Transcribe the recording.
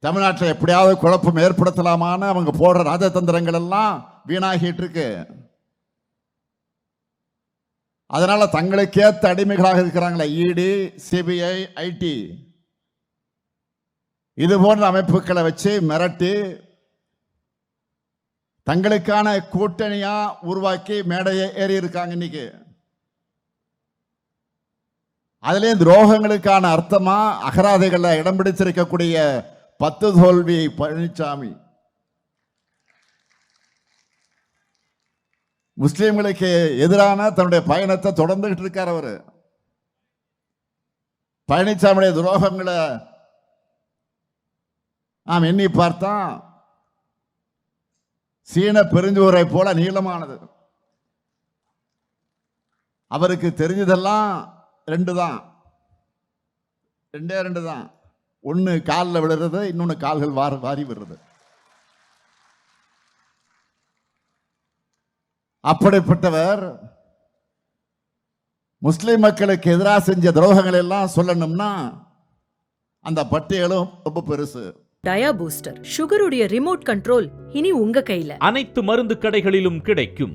தமிழ்நாட்டில் எப்படியாவது குழப்பம் ஏற்படுத்தலாமான்னு அவங்க போடுற ராஜதந்திரங்கள் எல்லாம் வீணாகிட்டு இருக்கு. அதனால தங்களுக்கேற்ற அடிமைகளாக இருக்கிறாங்களே இடி, சிபிஐ, ஐடி இது போன்ற அமைப்புகளை வச்சு மிரட்டி தங்களுக்கான கூட்டணியா உருவாக்கி மேடையை ஏறி இருக்காங்க. இன்னைக்கு அதுலேயும் துரோகங்களுக்கான அர்த்தமா அகராதைகளில் இடம் பிடிச்சிருக்கக்கூடிய 10 தோல்வி பழனிசாமி முஸ்லிம்களுக்கு எதிரான தன்னுடைய பயணத்தை தொடர்ந்துகிட்டு இருக்கார். அவரு பழனிசாமியுடைய துரோகங்களை நாம் எண்ணி பார்த்தா சீன பெருஞ்சுவரை போல நீளமானது. அவருக்கு தெரிஞ்சதெல்லாம் ரெண்டே ரெண்டு தான். ஒன்னு காலில் விழுறது, இன்னொன்னு கால்கள் வாரி விடுறது. அப்படிப்பட்டவர் முஸ்லிம் மக்களுக்கு எதிராக செஞ்ச துரோகங்கள் எல்லாம் சொல்லணும்னா அந்த பட்டியலும் ரொம்ப பெருசு. டயா பூஸ்டர் சுகருடைய ரிமோட் கண்ட்ரோல் இனி உங்க கையில. அனைத்து மருந்து கடைகளிலும் கிடைக்கும்.